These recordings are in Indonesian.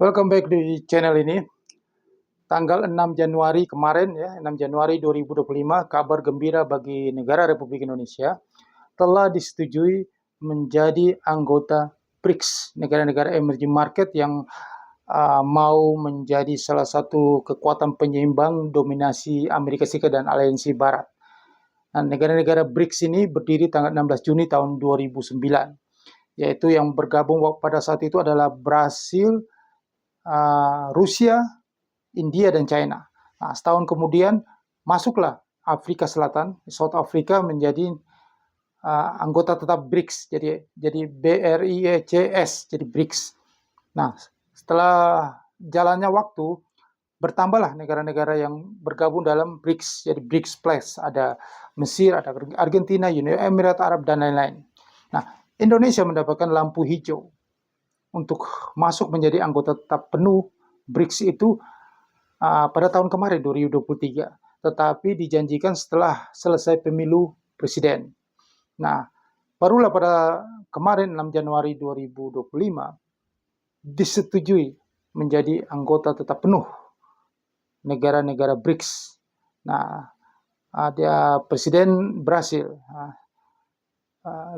Welcome back di channel ini. Tanggal 6 Januari kemarin ya, 6 Januari 2025, kabar gembira bagi negara Republik Indonesia telah disetujui menjadi anggota BRICS, negara-negara emerging market yang mau menjadi salah satu kekuatan penyeimbang dominasi Amerika Serikat dan aliansi Barat. Nah, negara-negara BRICS ini berdiri tanggal 16 Juni tahun 2009, yaitu yang bergabung pada saat itu adalah Brasil, Rusia, India, dan China. Nah, setahun kemudian masuklah Afrika Selatan, South Africa menjadi anggota tetap BRICS, jadi BRICS, jadi BRICS. Nah, setelah jalannya waktu, bertambahlah negara-negara yang bergabung dalam BRICS, jadi BRICS Plus. Ada Mesir, ada Argentina, Uni Emirat Arab, dan lain-lain. Nah, Indonesia mendapatkan lampu hijau untuk masuk menjadi anggota tetap penuh BRICS itu pada tahun kemarin 2023, tetapi dijanjikan setelah selesai pemilu presiden. Nah, barulah pada kemarin 6 Januari 2025 disetujui menjadi anggota tetap penuh negara-negara BRICS. Nah, ada Presiden Brasil,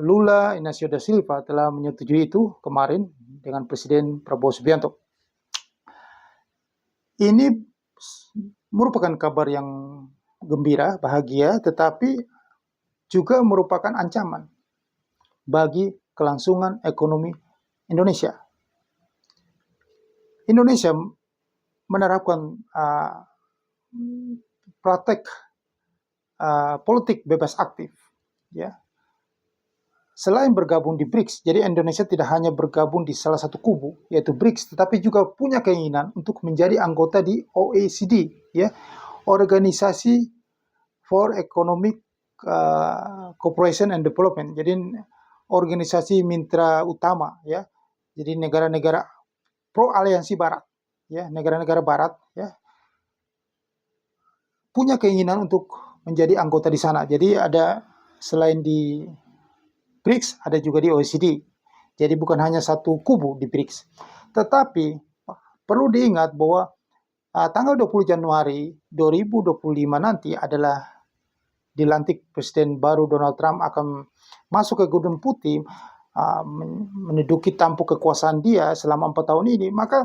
Lula Inácio da Silva, telah menyetujui itu kemarin dengan Presiden Prabowo Subianto. Ini merupakan kabar yang gembira, bahagia, tetapi juga merupakan ancaman bagi kelangsungan ekonomi Indonesia. Indonesia menerapkan praktek politik bebas aktif, ya. Selain bergabung di BRICS, jadi Indonesia tidak hanya bergabung di salah satu kubu, yaitu BRICS, tetapi juga punya keinginan untuk menjadi anggota di OECD, ya, Organisasi for Economic Cooperation and Development. Jadi organisasi mitra utama, ya. Jadi negara-negara pro aliansi Barat, ya, negara-negara Barat, ya, punya keinginan untuk menjadi anggota di sana. Jadi ada selain di BRICS, ada juga di OECD. Jadi bukan hanya satu kubu di BRICS. Tetapi perlu diingat bahwa tanggal 20 Januari 2025 nanti adalah dilantik Presiden baru Donald Trump akan masuk ke Gedung Putih, menduduki tampuk kekuasaan dia selama 4 tahun ini, maka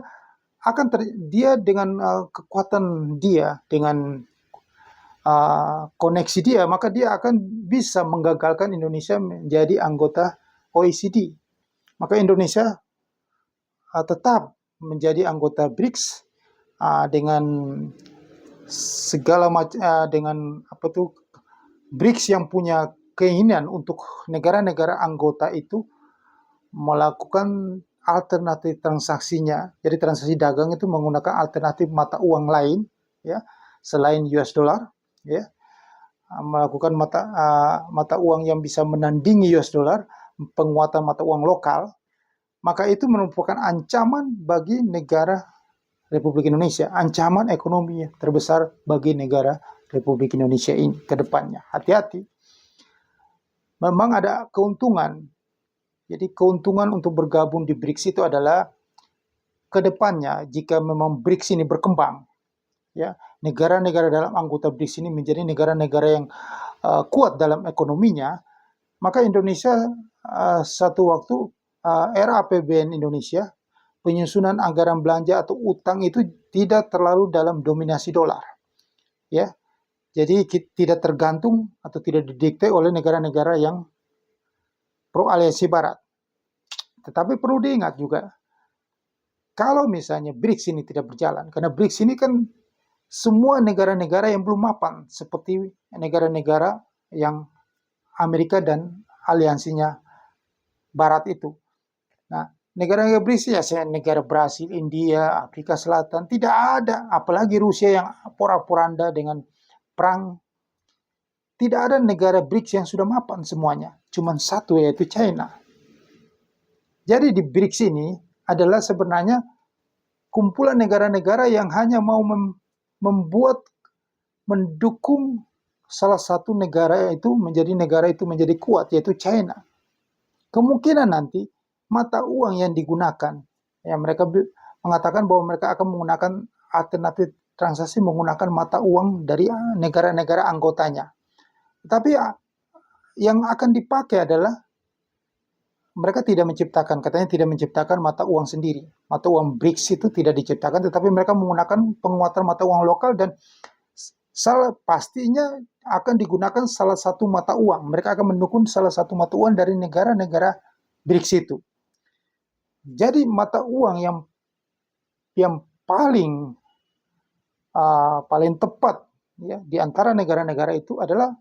akan dia dengan kekuatan dia, dengan koneksi dia, maka dia akan bisa menggagalkan Indonesia menjadi anggota OECD. Maka Indonesia tetap menjadi anggota BRICS dengan segala macam, dengan BRICS yang punya keinginan untuk negara-negara anggota itu melakukan alternatif transaksinya. Jadi transaksi dagang itu menggunakan alternatif mata uang lain, ya, selain US dollar, ya, melakukan mata uang yang bisa menandingi US dollar, penguatan mata uang lokal, maka itu merupakan ancaman bagi negara Republik Indonesia, ancaman ekonomi terbesar bagi negara Republik Indonesia ini ke depannya. Hati-hati. Memang ada keuntungan. Jadi keuntungan untuk bergabung di BRICS itu adalah ke depannya jika memang BRICS ini berkembang, ya, negara-negara dalam anggota BRICS ini menjadi negara-negara yang kuat dalam ekonominya, maka Indonesia satu waktu era APBN Indonesia, penyusunan anggaran belanja atau utang itu tidak terlalu dalam dominasi dolar, ya. Jadi tidak tergantung atau tidak didikte oleh negara-negara yang pro aliansi Barat. Tetapi perlu diingat juga, kalau misalnya BRICS ini tidak berjalan, karena BRICS ini kan semua negara-negara yang belum mapan, seperti negara-negara yang Amerika dan aliansinya Barat itu. Nah, negara-negara BRICS ya, negara Brasil, India, Afrika Selatan, tidak ada, apalagi Rusia yang porak-poranda dengan perang. Tidak ada negara BRICS yang sudah mapan semuanya, cuma satu, yaitu China. Jadi di BRICS ini adalah sebenarnya kumpulan negara-negara yang hanya mau mendukung salah satu negara itu menjadi kuat, yaitu China. Kemungkinan nanti mata uang yang digunakan, ya, mereka mengatakan bahwa mereka akan menggunakan alternatif transaksi menggunakan mata uang dari negara-negara anggotanya. Tapi yang akan dipakai adalah mereka tidak menciptakan, katanya tidak menciptakan mata uang sendiri. Mata uang BRICS itu tidak diciptakan, tetapi mereka menggunakan penguatan mata uang lokal dan pastinya akan digunakan salah satu mata uang. Mereka akan mendukung salah satu mata uang dari negara-negara BRICS itu. Jadi mata uang yang paling tepat ya di antara negara-negara itu adalah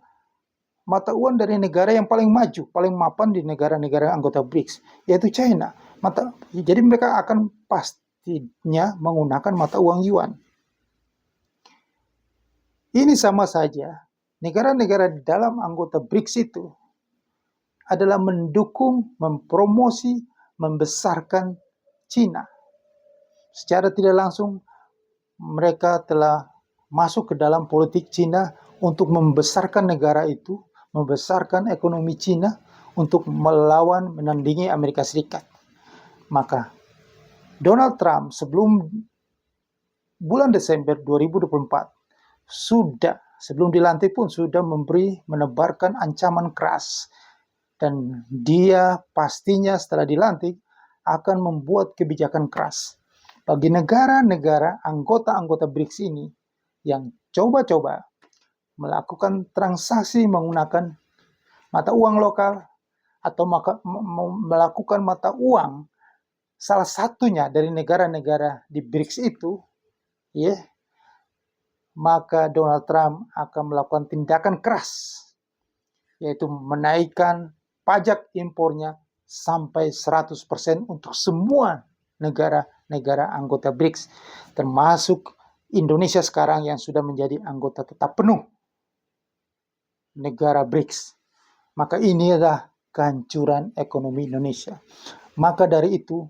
mata uang dari negara yang paling maju, paling mapan di negara-negara anggota BRICS, yaitu China. Jadi mereka akan pastinya menggunakan mata uang yuan. Ini sama saja, negara-negara di dalam anggota BRICS itu adalah mendukung, mempromosi, membesarkan China. Secara tidak langsung, mereka telah masuk ke dalam politik China untuk membesarkan negara itu, membesarkan ekonomi China untuk menandingi Amerika Serikat. Maka Donald Trump sebelum bulan Desember 2024 sebelum dilantik pun sudah menebarkan ancaman keras, dan dia pastinya setelah dilantik akan membuat kebijakan keras bagi negara-negara anggota BRICS ini yang coba-coba melakukan transaksi menggunakan mata uang lokal atau melakukan mata uang salah satunya dari negara-negara di BRICS itu, ya, maka Donald Trump akan melakukan tindakan keras, yaitu menaikkan pajak impornya sampai 100% untuk semua negara-negara anggota BRICS, termasuk Indonesia sekarang yang sudah menjadi anggota tetap penuh negara BRICS. Maka ini adalah kehancuran ekonomi Indonesia. Maka dari itu,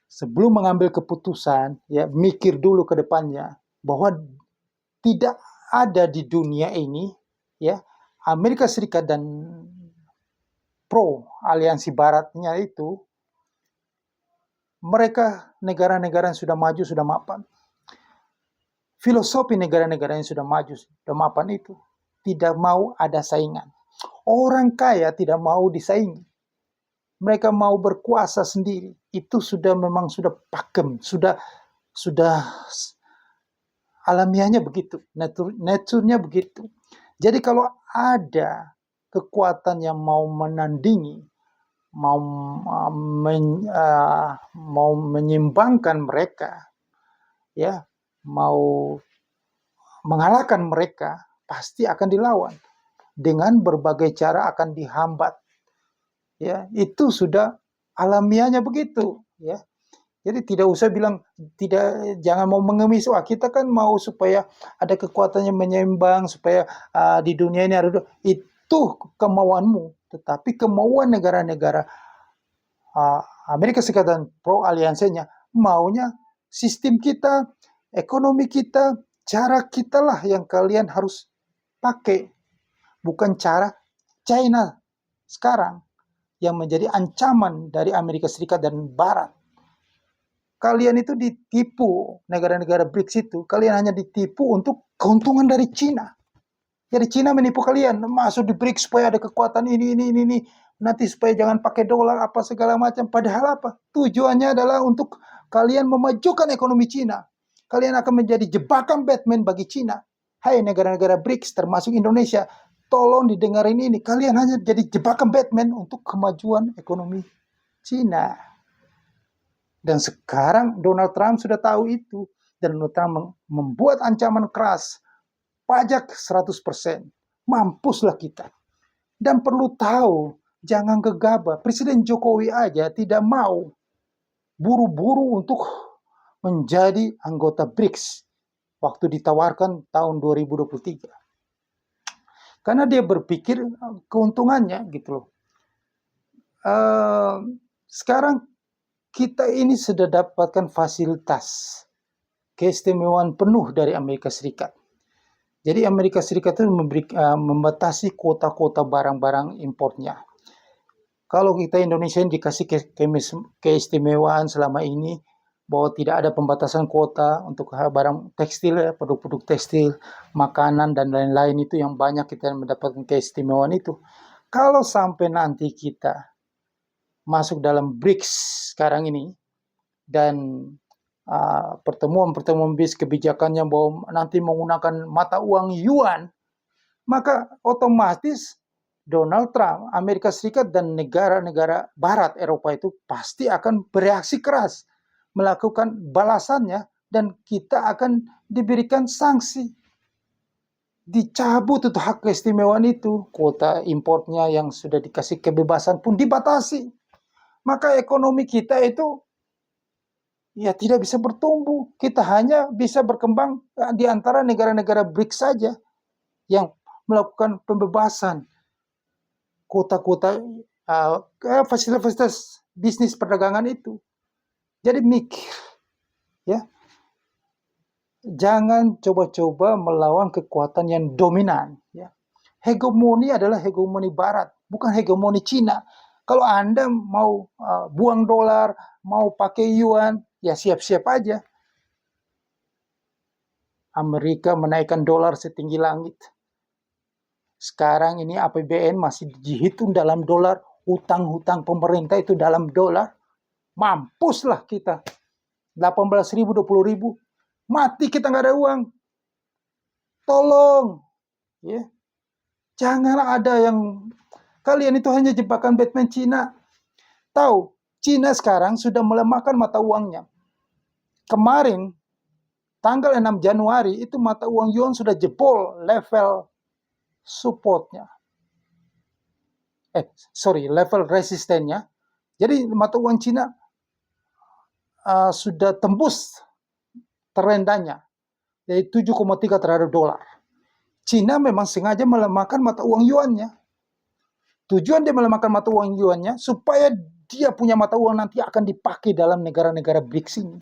sebelum mengambil keputusan, ya mikir dulu ke depannya bahwa tidak ada di dunia ini, ya Amerika Serikat dan aliansi baratnya itu, mereka negara-negara yang sudah maju, sudah mapan. Filosofi negara-negara yang sudah maju, sudah mapan itu tidak mau ada saingan. Orang kaya tidak mau disaingi. Mereka mau berkuasa sendiri. Itu memang sudah pakem, sudah alamiahnya begitu, nature-nya begitu. Jadi kalau ada kekuatan yang mau menandingi, mau menyimbangkan mereka, ya, mau mengalahkan mereka, pasti akan dilawan. Dengan berbagai cara akan dihambat. Ya, itu sudah alamiahnya begitu, ya. Jadi tidak usah bilang jangan mau mengemis. Wah, kita kan mau supaya ada kekuatan yang menyeimbang, supaya di dunia ini ada itu kemauanmu. Tetapi kemauan negara-negara Amerika Serikat dan aliansinya maunya sistem kita, ekonomi kita, cara kita lah yang kalian harus pakai. Bukan cara China sekarang yang menjadi ancaman dari Amerika Serikat dan Barat. Kalian itu ditipu, negara-negara BRICS itu, kalian hanya ditipu untuk keuntungan dari China. Jadi China menipu kalian, masuk di BRICS supaya ada kekuatan ini, nanti supaya jangan pakai dolar, apa segala macam. Padahal apa? Tujuannya adalah untuk kalian memajukan ekonomi China. Kalian akan menjadi jebakan Batman bagi China. Hai negara-negara BRICS, termasuk Indonesia, tolong didengarin ini. Kalian hanya jadi jebakan Batman untuk kemajuan ekonomi China. Dan sekarang Donald Trump sudah tahu itu. Dan Donald Trump membuat ancaman keras. Pajak 100%. Mampuslah kita. Dan perlu tahu, jangan gegabah. Presiden Jokowi aja tidak mau buru-buru untuk menjadi anggota BRICS waktu ditawarkan tahun 2023. Karena dia berpikir keuntungannya gitu loh. Sekarang kita ini sudah dapatkan fasilitas keistimewaan penuh dari Amerika Serikat. Jadi Amerika Serikat itu membatasi kuota-kuota barang-barang importnya. Kalau kita Indonesia dikasih keistimewaan selama ini, bahwa tidak ada pembatasan kuota untuk barang tekstil, ya, produk-produk tekstil, makanan, dan lain-lain itu yang banyak kita mendapatkan keistimewaan itu. Kalau sampai nanti kita masuk dalam BRICS sekarang ini, dan pertemuan-pertemuan BRICS kebijakannya bahwa nanti menggunakan mata uang yuan, maka otomatis Donald Trump, Amerika Serikat, dan negara-negara Barat Eropa itu pasti akan bereaksi keras, melakukan balasannya, dan kita akan diberikan sanksi. Dicabut itu hak keistimewaan itu, kuota importnya yang sudah dikasih kebebasan pun dibatasi. Maka ekonomi kita itu ya tidak bisa bertumbuh. Kita hanya bisa berkembang di antara negara-negara BRICS saja yang melakukan pembebasan kuota-kuota fasilitas bisnis perdagangan itu. Jadi mikir, ya, jangan coba-coba melawan kekuatan yang dominan. Ya. Hegemoni adalah hegemoni Barat, bukan hegemoni Cina. Kalau Anda mau buang dolar, mau pakai yuan, ya siap-siap aja. Amerika menaikkan dolar setinggi langit. Sekarang ini APBN masih dihitung dalam dolar, hutang-hutang pemerintah itu dalam dolar. Mampuslah kita. 18.000, 20.000. Mati kita nggak ada uang. Tolong. Ya. Jangan ada yang kalian itu hanya jebakan Batman Cina. Tahu, Cina sekarang sudah melemahkan mata uangnya. Kemarin, tanggal 6 Januari, itu mata uang yuan sudah jebol level supportnya. Level resistennya. Jadi mata uang Cina sudah tembus terendahnya. Jadi 7,3 terhadap dolar. Cina memang sengaja melemahkan mata uang yuannya. Tujuan dia melemahkan mata uang yuannya supaya dia punya mata uang nanti akan dipakai dalam negara-negara BRICS ini.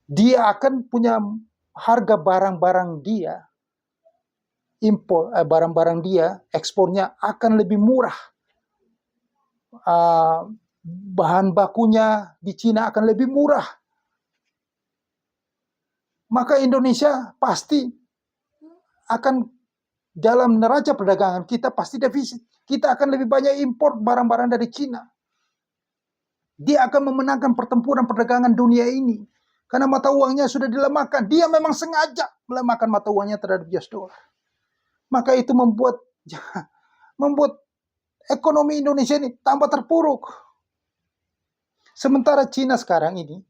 Dia akan punya harga barang-barang dia, barang-barang dia, ekspornya akan lebih murah. Bahan bakunya di Cina akan lebih murah. Maka Indonesia pasti akan dalam neraca perdagangan kita pasti defisit. Kita akan lebih banyak impor barang-barang dari Cina. Dia akan memenangkan pertempuran perdagangan dunia ini. Karena mata uangnya sudah dilemahkan. Dia memang sengaja melemahkan mata uangnya terhadap US dollar. Maka itu membuat ekonomi Indonesia ini tambah terpuruk. Sementara Cina sekarang ini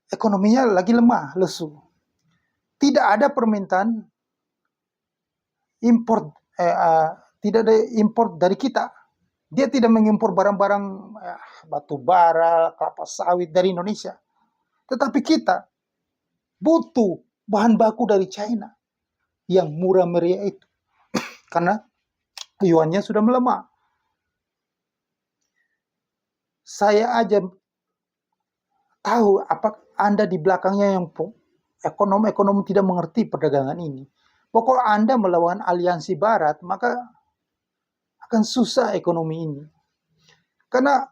ekonominya lagi lemah, lesu. Tidak ada permintaan impor, tidak ada impor dari kita. Dia tidak mengimpor barang-barang batu bara, kelapa sawit dari Indonesia. Tetapi kita butuh bahan baku dari China yang murah meriah itu. Karena yuannya sudah melemah. Saya aja tahu apa Anda di belakangnya yang ekonom-ekonom tidak mengerti perdagangan ini. Pokok Anda melawan aliansi Barat, maka akan susah ekonomi ini. Karena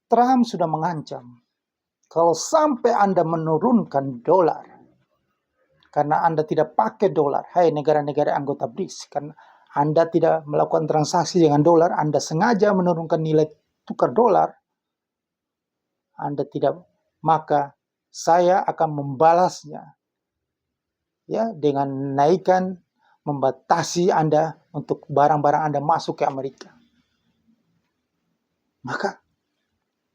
Trump sudah mengancam, kalau sampai Anda menurunkan dolar, karena Anda tidak pakai dolar, hai negara-negara anggota BRICS, karena Anda tidak melakukan transaksi dengan dolar, Anda sengaja menurunkan nilai tukar dolar, Anda tidak, maka saya akan membalasnya ya dengan menaikkan, membatasi Anda untuk barang-barang Anda masuk ke Amerika. Maka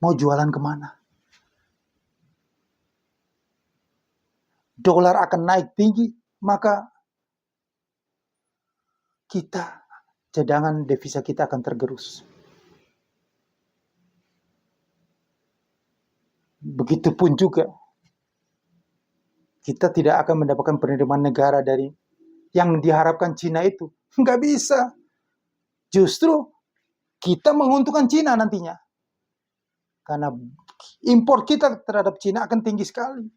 mau jualan kemana? Dolar akan naik tinggi, maka cadangan devisa kita akan tergerus. Begitupun juga kita tidak akan mendapatkan penerimaan negara dari yang diharapkan Cina itu. Nggak bisa. Justru kita menguntungkan Cina nantinya. Karena impor kita terhadap Cina akan tinggi sekali.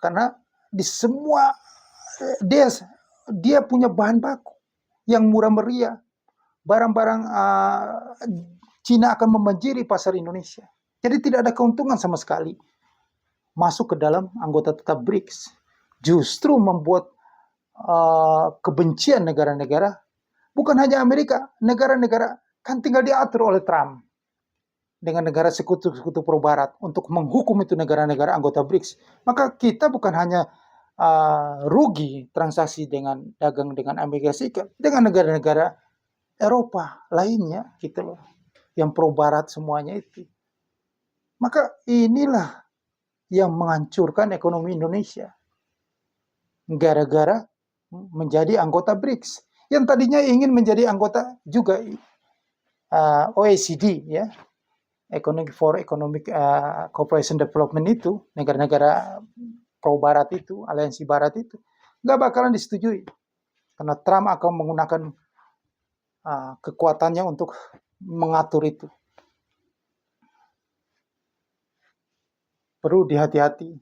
Karena di semua dia punya bahan baku yang murah meriah. Barang-barang Cina akan membanjiri pasar Indonesia. Jadi tidak ada keuntungan sama sekali masuk ke dalam anggota tetap BRICS. Justru membuat kebencian negara-negara, bukan hanya Amerika, negara-negara kan tinggal diatur oleh Trump dengan negara sekutu-sekutu pro-barat untuk menghukum itu negara-negara anggota BRICS. Maka kita bukan hanya rugi transaksi dengan dagang dengan Amerika Serikat, dengan negara-negara Eropa lainnya gitu loh, yang pro-barat semuanya itu. Maka inilah yang menghancurkan ekonomi Indonesia gara-gara menjadi anggota BRICS yang tadinya ingin menjadi anggota juga OECD ya, Economic Cooperation Development itu, negara-negara pro-barat itu, aliansi barat itu, nggak bakalan disetujui. Karena Trump akan menggunakan kekuatannya untuk mengatur itu. Perlu dihati-hati.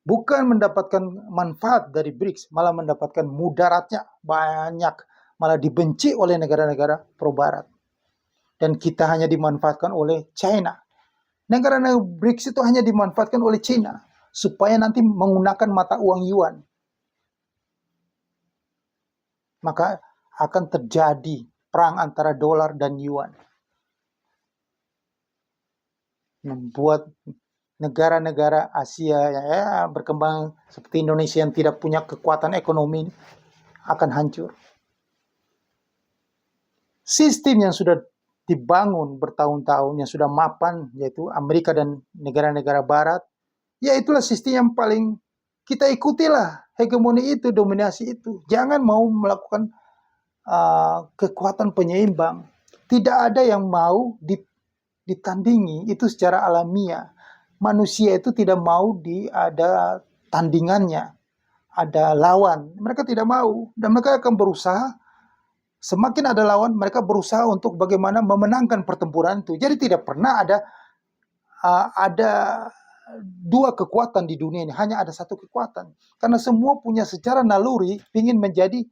Bukan mendapatkan manfaat dari BRICS, malah mendapatkan mudaratnya banyak, malah dibenci oleh negara-negara pro-barat. Dan kita hanya dimanfaatkan oleh China. Negara-negara BRICS itu hanya dimanfaatkan oleh China supaya nanti menggunakan mata uang yuan. Maka akan terjadi perang antara dolar dan yuan. Membuat negara-negara Asia ya, berkembang seperti Indonesia yang tidak punya kekuatan ekonomi akan hancur. Sistem yang sudah dibangun bertahun-tahun, yang sudah mapan, yaitu Amerika dan negara-negara barat, ya itulah sistem yang paling kita ikutilah, hegemoni itu, dominasi itu. Jangan mau melakukan kekuatan penyeimbang. Tidak ada yang mau ditandingi itu secara alamiah. Manusia itu tidak mau ada tandingannya, ada lawan. Mereka tidak mau, dan mereka akan berusaha. Semakin ada lawan, mereka berusaha untuk bagaimana memenangkan pertempuran itu. Jadi tidak pernah ada dua kekuatan di dunia ini, hanya ada satu kekuatan. Karena semua punya secara naluri ingin menjadi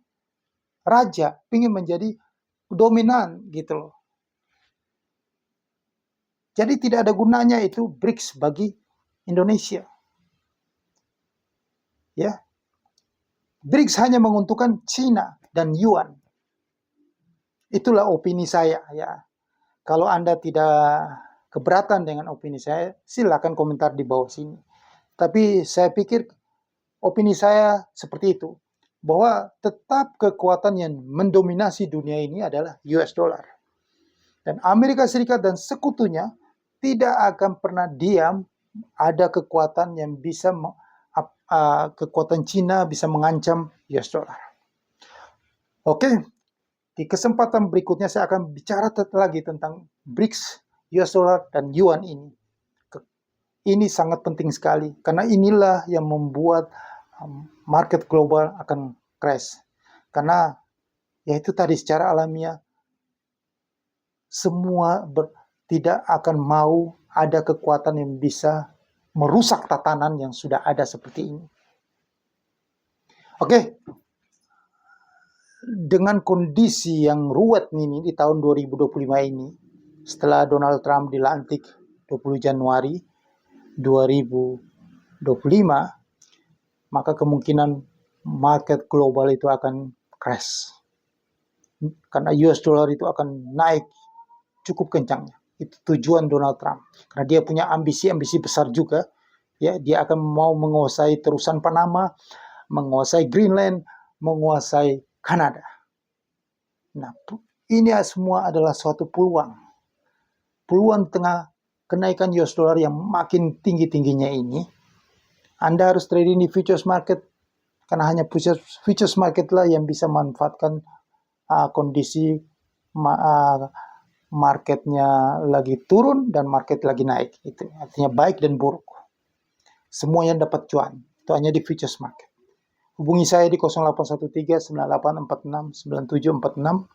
raja, ingin menjadi dominan gitu loh. Jadi tidak ada gunanya itu BRICS bagi Indonesia. Ya. BRICS hanya menguntungkan China dan yuan. Itulah opini saya ya. Kalau Anda tidak keberatan dengan opini saya, silakan komentar di bawah sini. Tapi saya pikir opini saya seperti itu, bahwa tetap kekuatan yang mendominasi dunia ini adalah US dollar. Dan Amerika Serikat dan sekutunya tidak akan pernah diam ada kekuatan yang bisa kekuatan Cina bisa mengancam US dollar. Oke. Di kesempatan berikutnya saya akan bicara lagi tentang BRICS, US dollar, dan yuan ini. Ini sangat penting sekali, karena inilah yang membuat market global akan crash. Karena yaitu tadi secara alamiah, semua tidak akan mau ada kekuatan yang bisa merusak tatanan yang sudah ada seperti ini. Oke. Dengan kondisi yang ruwet ini di tahun 2025 ini, setelah Donald Trump dilantik 20 Januari 2025, maka kemungkinan market global itu akan crash. Karena US dollar itu akan naik cukup kencangnya. Itu tujuan Donald Trump. Karena dia punya ambisi-ambisi besar juga. Ya, dia akan mau menguasai terusan Panama, menguasai Greenland, menguasai Kanada. Nah, ini semua adalah suatu peluang. Peluang tengah kenaikan US dollar yang makin tinggi-tingginya ini. Anda harus trading di futures market, karena hanya futures market lah yang bisa memanfaatkan kondisi marketnya lagi turun dan market lagi naik. Itu artinya baik dan buruk. Semuanya dapat cuan. Itu hanya di futures market. Hubungi saya di 0813 9846 9746,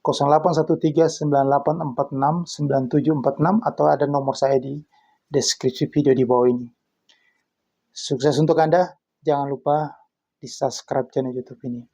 0813 9846 9746, atau ada nomor saya di deskripsi video di bawah ini. Sukses untuk Anda. Jangan lupa di subscribe channel YouTube ini.